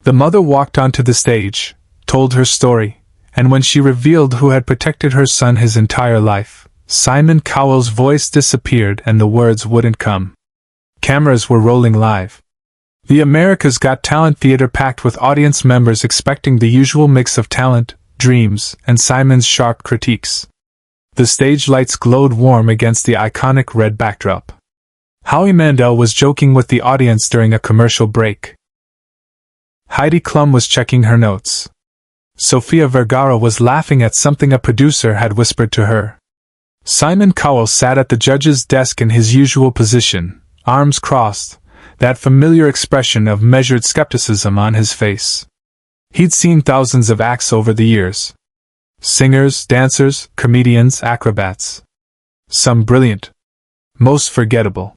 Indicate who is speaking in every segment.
Speaker 1: The mother walked onto the stage, told her story, and when she revealed who had protected her son his entire life, Simon Cowell's voice disappeared and the words wouldn't come. Cameras were rolling live. The America's Got Talent theater packed with audience members expecting the usual mix of talent, dreams, and Simon's sharp critiques. The stage lights glowed warm against the iconic red backdrop. Howie Mandel was joking with the audience during a commercial break. Heidi Klum was checking her notes. Sofia Vergara was laughing at something a producer had whispered to her. Simon Cowell sat at the judge's desk in his usual position, arms crossed, that familiar expression of measured skepticism on his face. He'd seen thousands of acts over the years. Singers, dancers, comedians, acrobats. Some brilliant. Most forgettable.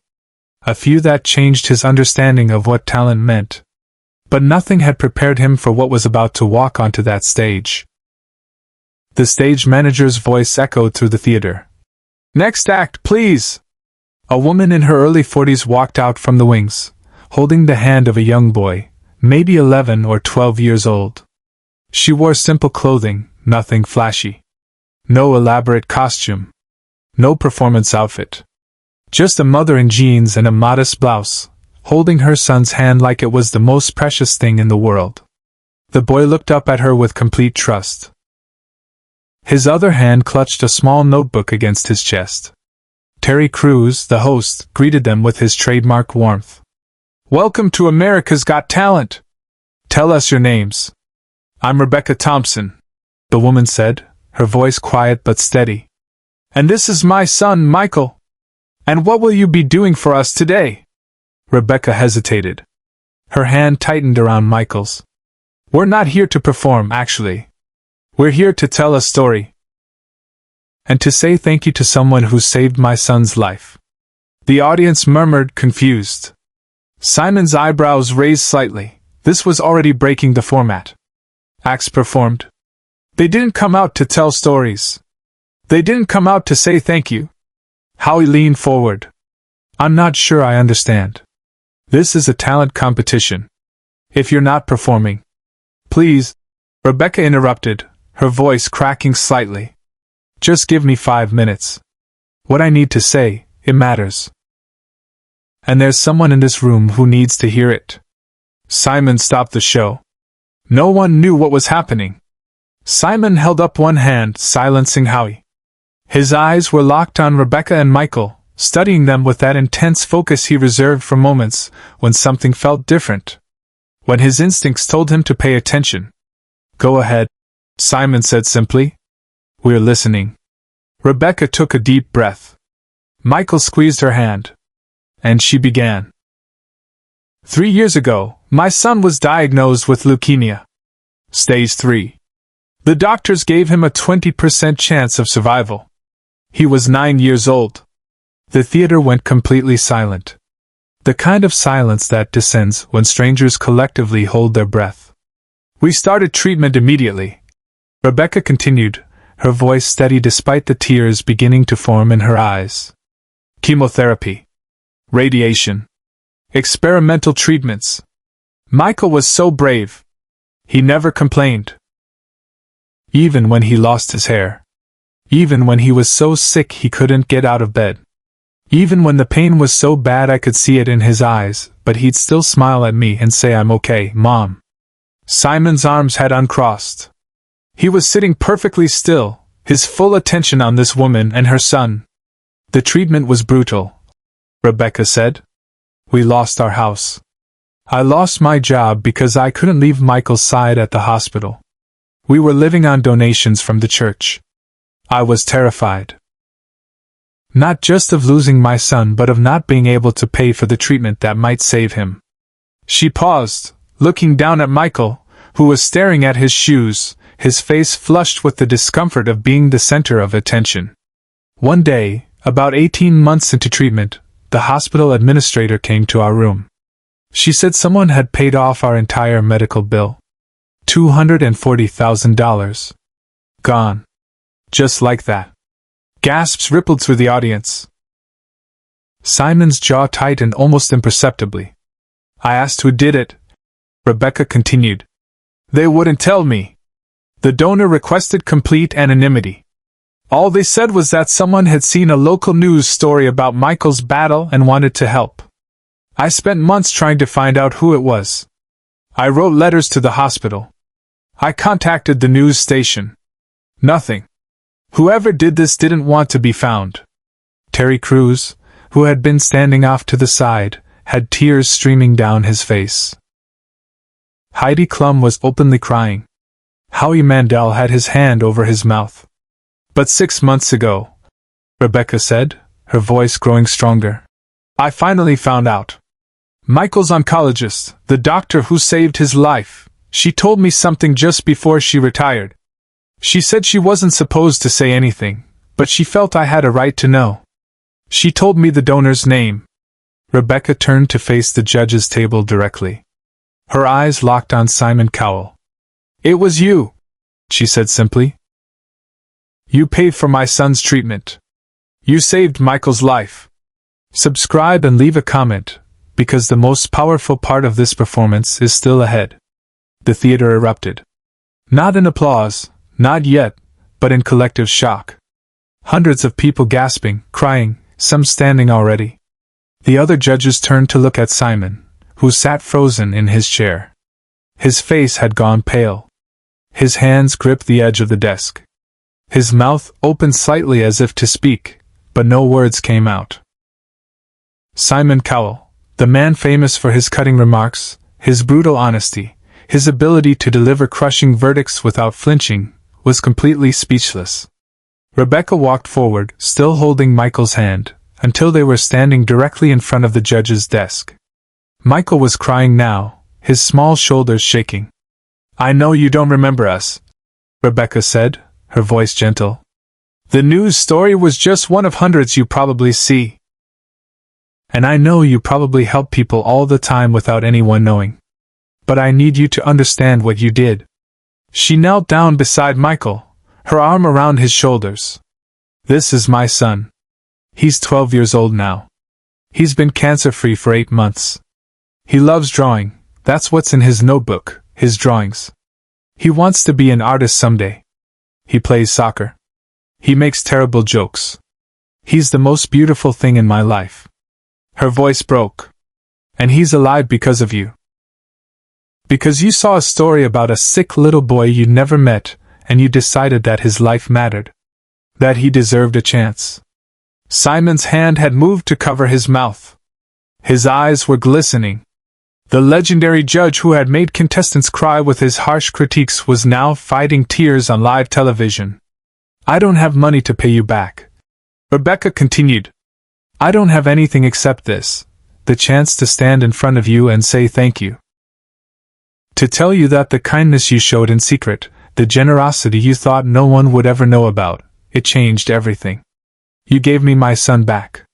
Speaker 1: A few that changed his understanding of what talent meant. But nothing had prepared him for what was about to walk onto that stage. The stage manager's voice echoed through the theater. "Next act, please!" A woman in her early 40s walked out from the wings, holding the hand of a young boy, maybe 11 or 12 years old. She wore simple clothing, nothing flashy. No elaborate costume. No performance outfit. Just a mother in jeans and a modest blouse, holding her son's hand like it was the most precious thing in the world. The boy looked up at her with complete trust. His other hand clutched a small notebook against his chest. Terry Crews, the host, greeted them with his trademark warmth. "Welcome to America's Got Talent. Tell us your names." "I'm Rebecca Thompson," the woman said, her voice quiet but steady. "And this is my son, Michael. And what will you be doing for us today?" Rebecca hesitated. Her hand tightened around Michael's. "We're not here to perform, actually. We're here to tell a story. And to say thank you to someone who saved my son's life." The audience murmured, confused. Simon's eyebrows raised slightly. This was already breaking the format. Acts performed. They didn't come out to tell stories. They didn't come out to say thank you. Howie leaned forward. "I'm not sure I understand. This is a talent competition. If you're not performing, please," Rebecca interrupted, her voice cracking slightly. "Just give me 5 minutes. What I need to say, it matters. And there's someone in this room who needs to hear it." Simon stopped the show. No one knew what was happening. Simon held up one hand, silencing Howie. His eyes were locked on Rebecca and Michael, studying them with that intense focus he reserved for moments when something felt different. When his instincts told him to pay attention. "Go ahead," Simon said simply. "We're listening." Rebecca took a deep breath. Michael squeezed her hand. And she began. "3 years ago, my son was diagnosed with leukemia. Stage 3. The doctors gave him a 20% chance of survival. He was 9 years old." The theater went completely silent. The kind of silence that descends when strangers collectively hold their breath. "We started treatment immediately," Rebecca continued, her voice steady despite the tears beginning to form in her eyes. "Chemotherapy. Radiation. Experimental treatments. Michael was so brave. He never complained. Even when he lost his hair. Even when he was so sick he couldn't get out of bed. Even when the pain was so bad I could see it in his eyes, but he'd still smile at me and say, 'I'm okay, Mom.'" Simon's arms had uncrossed. He was sitting perfectly still, his full attention on this woman and her son. "The treatment was brutal," Rebecca said. "We lost our house. I lost my job because I couldn't leave Michael's side at the hospital. We were living on donations from the church. I was terrified. Not just of losing my son but of not being able to pay for the treatment that might save him." She paused, looking down at Michael, who was staring at his shoes, his face flushed with the discomfort of being the center of attention. One day, about 18 months into treatment, the hospital administrator came to our room. She said someone had paid off our entire medical bill. $240,000. Gone. Just like that. Gasps rippled through the audience. Simon's jaw tightened almost imperceptibly. "I asked who did it," Rebecca continued. They wouldn't tell me. The donor requested complete anonymity. All they said was that someone had seen a local news story about Michael's battle and wanted to help. I spent months trying to find out who it was. I wrote letters to the hospital. I contacted the news station. Nothing. Whoever did this didn't want to be found. Terry Crews, who had been standing off to the side, had tears streaming down his face. Heidi Klum was openly crying. Howie Mandel had his hand over his mouth. But 6 months ago, Rebecca said, her voice growing stronger, I finally found out. Michael's oncologist, the doctor who saved his life, she told me something just before she retired. She said she wasn't supposed to say anything, but she felt I had a right to know. She told me the donor's name. Rebecca turned to face the judge's table directly. Her eyes locked on Simon Cowell. It was you, she said simply. You paid for my son's treatment. You saved Michael's life. Subscribe and leave a comment, because the most powerful part of this performance is still ahead. The theater erupted. Not in applause, not yet, but in collective shock. Hundreds of people gasping, crying, some standing already. The other judges turned to look at Simon, who sat frozen in his chair. His face had gone pale. His hands gripped the edge of the desk. His mouth opened slightly as if to speak, but no words came out. Simon Cowell, the man famous for his cutting remarks, his brutal honesty, his ability to deliver crushing verdicts without flinching, was completely speechless. Rebecca walked forward, still holding Michael's hand, until they were standing directly in front of the judge's desk. Michael was crying now, his small shoulders shaking. I know you don't remember us, Rebecca said, her voice gentle. The news story was just one of hundreds you probably see. And I know you probably help people all the time without anyone knowing. But I need you to understand what you did. She knelt down beside Michael, her arm around his shoulders. This is my son. He's 12 years old now. He's been cancer-free for 8 months. He loves drawing, that's what's in his notebook, his drawings. He wants to be an artist someday. He plays soccer. He makes terrible jokes. He's the most beautiful thing in my life. Her voice broke. And he's alive because of you. Because you saw a story about a sick little boy you never met, and you decided that his life mattered. That he deserved a chance. Simon's hand had moved to cover his mouth. His eyes were glistening. The legendary judge who had made contestants cry with his harsh critiques was now fighting tears on live television. I don't have money to pay you back, Rebecca continued. I don't have anything except this, the chance to stand in front of you and say thank you. To tell you that the kindness you showed in secret, the generosity you thought no one would ever know about, it changed everything. You gave me my son back.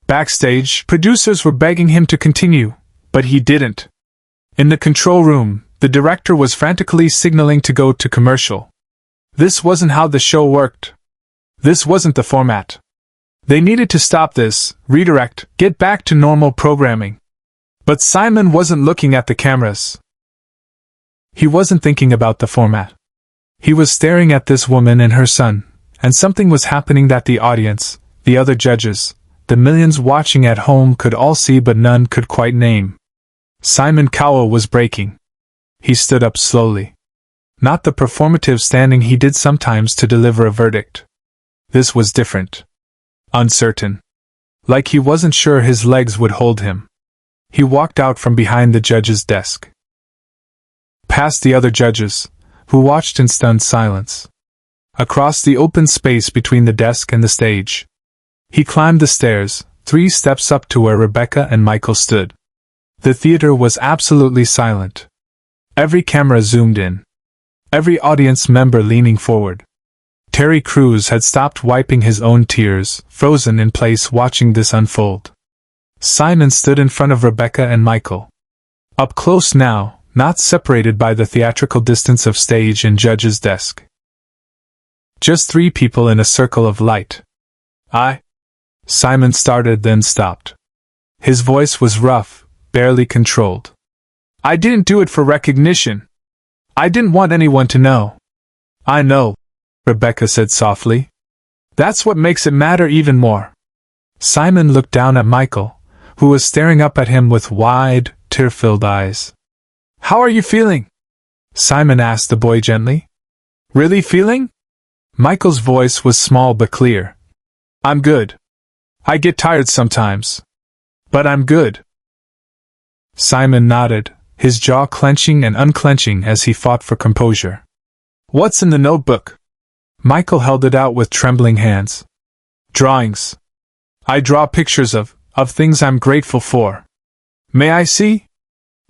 Speaker 1: Backstage, producers were begging him to continue, but he didn't. In the control room, the director was frantically signaling to go to commercial. This wasn't how the show worked. This wasn't the format. They needed to stop this, redirect, get back to normal programming. But Simon wasn't looking at the cameras. He wasn't thinking about the format. He was staring at this woman and her son, and something was happening that the audience, the other judges, the millions watching at home could all see but none could quite name. Simon Cowell was breaking. He stood up slowly. Not the performative standing he did sometimes to deliver a verdict. This was different. Uncertain. Like he wasn't sure his legs would hold him. He walked out from behind the judge's desk. Past the other judges, who watched in stunned silence. Across the open space between the desk and the stage. He climbed the stairs, 3 steps up to where Rebecca and Michael stood. The theater was absolutely silent. Every camera zoomed in. Every audience member leaning forward. Terry Crews had stopped wiping his own tears, frozen in place watching this unfold. Simon stood in front of Rebecca and Michael. Up close now, not separated by the theatrical distance of stage and judge's desk. Just 3 people in a circle of light. Simon started then stopped. His voice was rough, barely controlled. I didn't do it for recognition. I didn't want anyone to know. I know, Rebecca said softly. That's what makes it matter even more. Simon looked down at Michael, who was staring up at him with wide, tear-filled eyes. How are you feeling? Simon asked the boy gently. Really feeling? Michael's voice was small but clear. I'm good. I get tired sometimes. But I'm good. Simon nodded, his jaw clenching and unclenching as he fought for composure. What's in the notebook? Michael held it out with trembling hands. Drawings. I draw pictures of things I'm grateful for. May I see?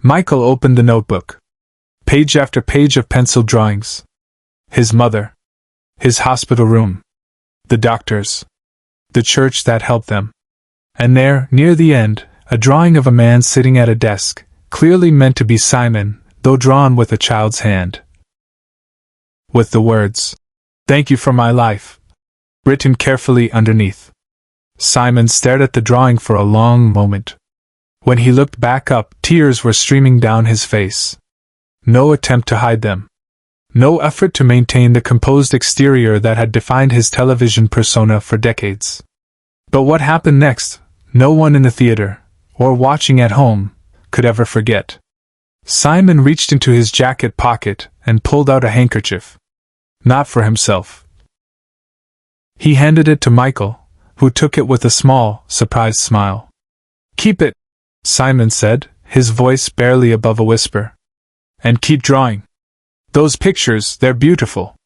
Speaker 1: Michael opened the notebook. Page after page of pencil drawings. His mother. His hospital room. The doctors. The church that helped them. And there, near the end, a drawing of a man sitting at a desk, clearly meant to be Simon, though drawn with a child's hand. With the words, "Thank you for my life," written carefully underneath. Simon stared at the drawing for a long moment. When he looked back up, tears were streaming down his face. No attempt to hide them. No effort to maintain the composed exterior that had defined his television persona for decades. But what happened next, no one in the theater, or watching at home, could ever forget. Simon reached into his jacket pocket and pulled out a handkerchief. Not for himself. He handed it to Michael, who took it with a small, surprised smile. Keep it, Simon said, his voice barely above a whisper. And keep drawing. Those pictures, they're beautiful.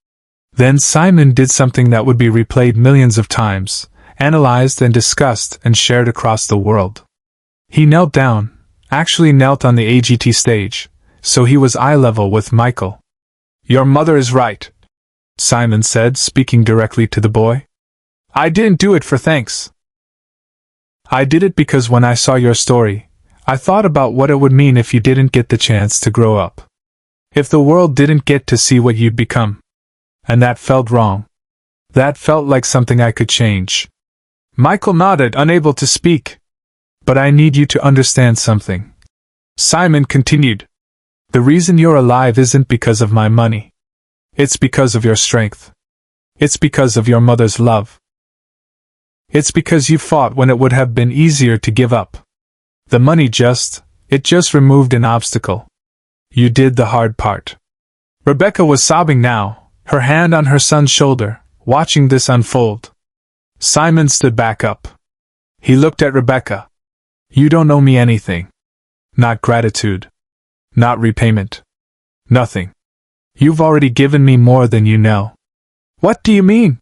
Speaker 1: Then Simon did something that would be replayed millions of times, analyzed and discussed and shared across the world. He knelt down, actually knelt on the AGT stage, so he was eye level with Michael. Your mother is right, Simon said, speaking directly to the boy. I didn't do it for thanks. I did it because when I saw your story, I thought about what it would mean if you didn't get the chance to grow up. If the world didn't get to see what you'd become. And that felt wrong. That felt like something I could change. Michael nodded, unable to speak. But I need you to understand something. Simon continued. The reason you're alive isn't because of my money. It's because of your strength. It's because of your mother's love. It's because you fought when it would have been easier to give up. The money just removed an obstacle. You did the hard part. Rebecca was sobbing now, her hand on her son's shoulder, watching this unfold. Simon stood back up. He looked at Rebecca. You don't owe me anything. Not gratitude. Not repayment. Nothing. You've already given me more than you know. What do you mean?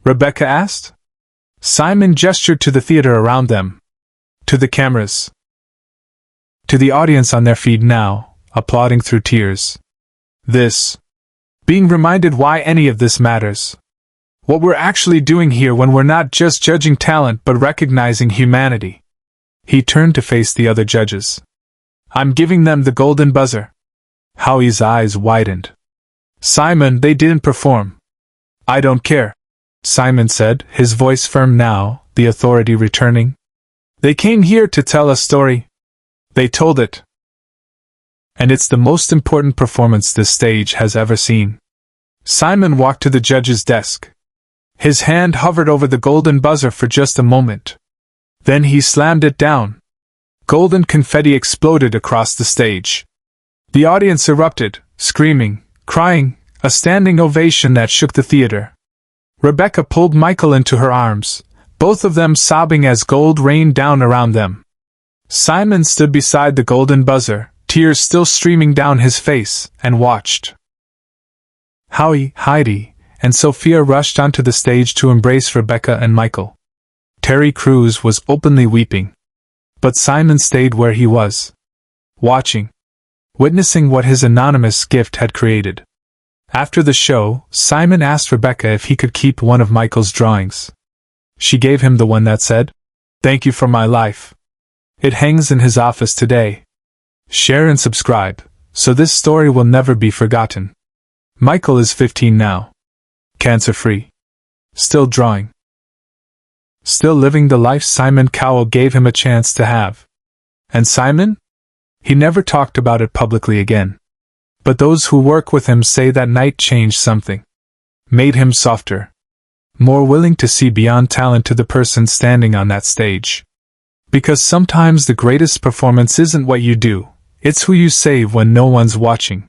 Speaker 1: Rebecca asked. Simon gestured to the theater around them. To the cameras. To the audience on their feet now, applauding through tears. Being reminded why any of this matters. What we're actually doing here when we're not just judging talent but recognizing humanity. He turned to face the other judges. I'm giving them the golden buzzer. Howie's eyes widened. Simon, they didn't perform. I don't care, Simon said, his voice firm now, the authority returning. They came here to tell a story. They told it. And it's the most important performance this stage has ever seen. Simon walked to the judge's desk. His hand hovered over the golden buzzer for just a moment. Then he slammed it down. Golden confetti exploded across the stage. The audience erupted, screaming, crying, a standing ovation that shook the theater. Rebecca pulled Michael into her arms, both of them sobbing as gold rained down around them. Simon stood beside the golden buzzer, tears still streaming down his face, and watched. Howie, Heidi, and Sophia rushed onto the stage to embrace Rebecca and Michael. Terry Crews was openly weeping. But Simon stayed where he was. Watching. Witnessing what his anonymous gift had created. After the show, Simon asked Rebecca if he could keep one of Michael's drawings. She gave him the one that said, "Thank you for my life." It hangs in his office today. Share and subscribe, so this story will never be forgotten. Michael is 15 now. Cancer-free. Still drawing. Still living the life Simon Cowell gave him a chance to have. And Simon? He never talked about it publicly again. But those who work with him say that night changed something. Made him softer. More willing to see beyond talent to the person standing on that stage. Because sometimes the greatest performance isn't what you do, it's who you save when no one's watching.